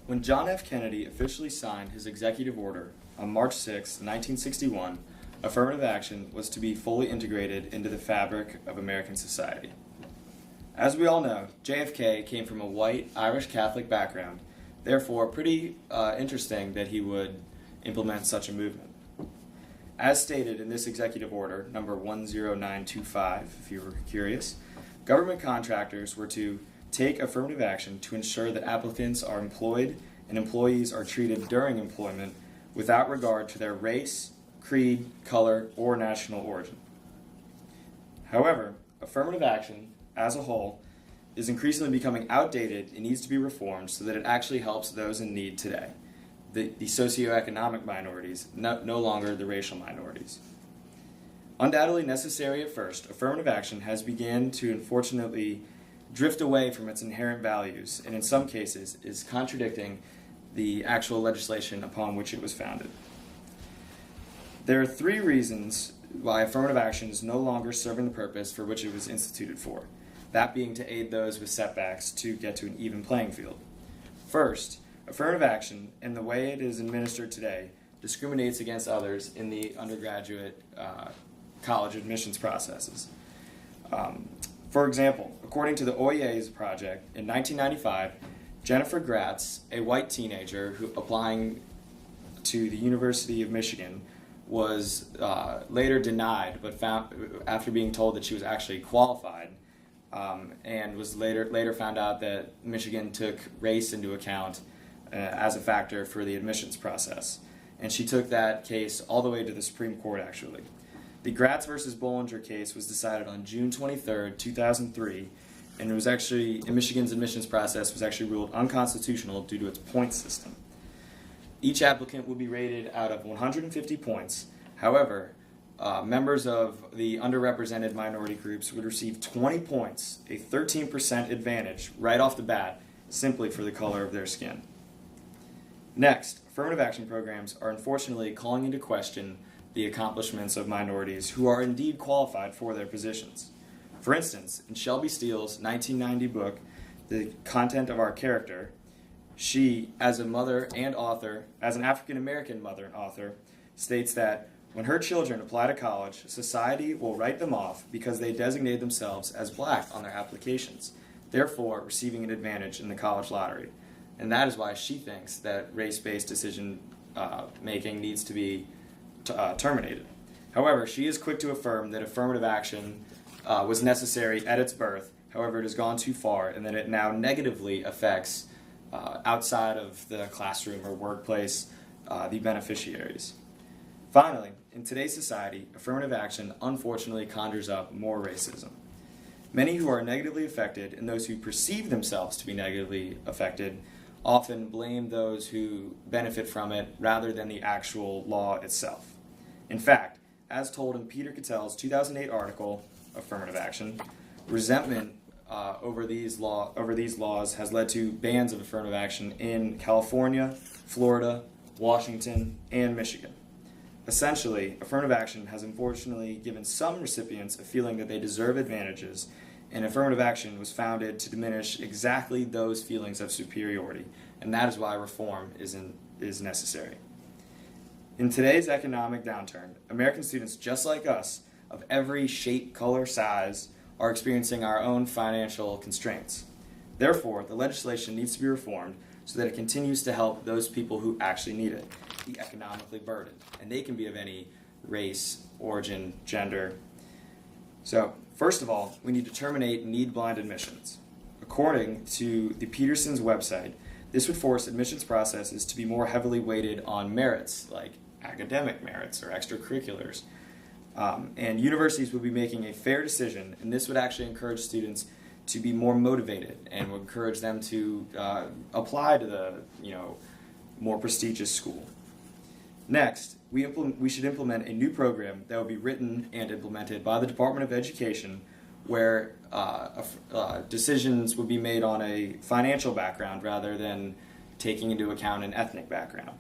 When John F. Kennedy officially signed his executive order on March 6, 1961, affirmative action was to be fully integrated into the fabric of American society. As we all know, JFK came from a white Irish Catholic background, therefore pretty interesting that he would implement such a movement. As stated in this executive order, number 10925, if you were curious, government contractors were to take affirmative action to ensure that applicants are employed and employees are treated during employment without regard to their race, creed, color, or national origin. However, affirmative action, as a whole, is increasingly becoming outdated and needs to be reformed so that it actually helps those in need today, the socioeconomic minorities, no longer the racial minorities. Undoubtedly necessary at first, affirmative action has begun to unfortunately drift away from its inherent values and in some cases is contradicting the actual legislation upon which it was founded. There are three reasons why affirmative action is no longer serving the purpose for which it was instituted for, that being to aid those with setbacks to get to an even playing field. First, affirmative action, and the way it is administered today, discriminates against others in the undergraduate college admissions processes. For example, according to the OEA's project, in 1995, Jennifer Gratz, a white teenager who applying to the University of Michigan, was later denied, but found after being told that she was actually qualified, and was later found out that Michigan took race into account as a factor for the admissions process. And she took that case all the way to the Supreme Court, actually. The Gratz versus Bollinger case was decided on June 23, 2003, and it was actually, Michigan's admissions process was actually ruled unconstitutional due to its point system. Each applicant would be rated out of 150 points. However, members of the underrepresented minority groups would receive 20 points, a 13% advantage right off the bat, simply for the color of their skin. Next, affirmative action programs are unfortunately calling into question the accomplishments of minorities who are indeed qualified for their positions. For instance, in Shelby Steele's 1990 book, The Content of Our Character, she, as a mother and author, as an African-American mother and author, states that when her children apply to college, society will write them off because they designate themselves as black on their applications, therefore receiving an advantage in the college lottery. And that is why she thinks that race-based decision making needs to be terminated. However, she is quick to affirm that affirmative action was necessary at its birth. However, it has gone too far and that it now negatively affects outside of the classroom or workplace the beneficiaries. Finally, in today's society, affirmative action unfortunately conjures up more racism. Many who are negatively affected and those who perceive themselves to be negatively affected often blame those who benefit from it rather than the actual law itself. In fact, as told in Peter Cattell's 2008 article, Affirmative Action, resentment over these laws has led to bans of affirmative action in California, Florida, Washington, and Michigan. Essentially, affirmative action has unfortunately given some recipients a feeling that they deserve advantages, and affirmative action was founded to diminish exactly those feelings of superiority, and that is why reform is necessary. In today's economic downturn, American students just like us, of every shape, color, size, are experiencing our own financial constraints. Therefore, the legislation needs to be reformed so that it continues to help those people who actually need it, the economically burdened, and they can be of any race, origin, gender. So, first of all, we need to terminate need-blind admissions. According to the Peterson's website, this would force admissions processes to be more heavily weighted on merits, like academic merits or extracurriculars. And universities would be making a fair decision, and this would actually encourage students to be more motivated and would encourage them to apply to the more prestigious school. Next, we should implement a new program that will be written and implemented by the Department of Education where decisions would be made on a financial background rather than taking into account an ethnic background.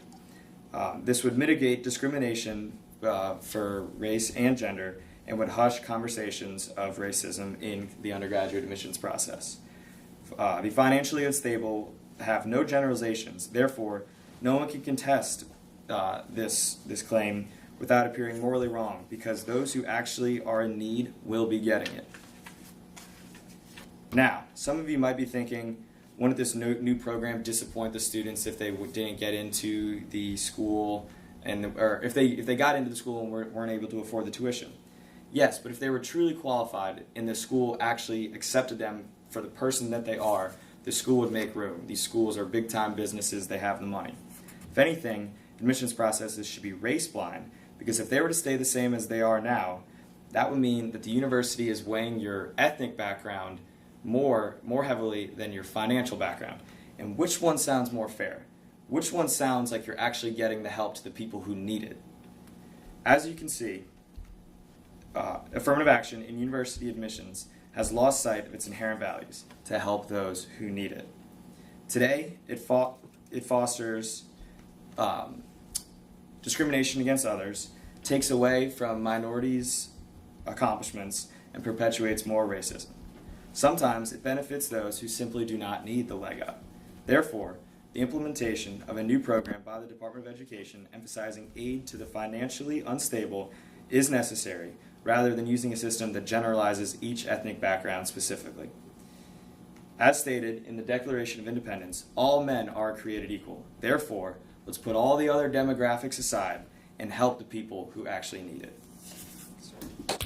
This would mitigate discrimination for race and gender and would hush conversations of racism in the undergraduate admissions process. The financially unstable have no generalizations. Therefore, no one can contest this claim without appearing morally wrong, because those who actually are in need will be getting it. Now, some of you might be thinking, wouldn't this new program disappoint the students if they didn't get into the school, or if they got into the school and weren't able to afford the tuition? Yes, but if they were truly qualified and the school actually accepted them for the person that they are, the school would make room. These schools are big-time businesses. They have the money. If anything, admissions processes should be race-blind, because if they were to stay the same as they are now, that would mean that the university is weighing your ethnic background more heavily than your financial background. And which one sounds more fair? Which one sounds like you're actually getting the help to the people who need it? As you can see, affirmative action in university admissions has lost sight of its inherent values to help those who need it. Today, it fosters discrimination against others, takes away from minorities' accomplishments, and perpetuates more racism. Sometimes it benefits those who simply do not need the leg up. Therefore, the implementation of a new program by the Department of Education emphasizing aid to the financially unstable is necessary, rather than using a system that generalizes each ethnic background specifically. As stated in the Declaration of Independence, all men are created equal. Therefore, let's put all the other demographics aside and help the people who actually need it.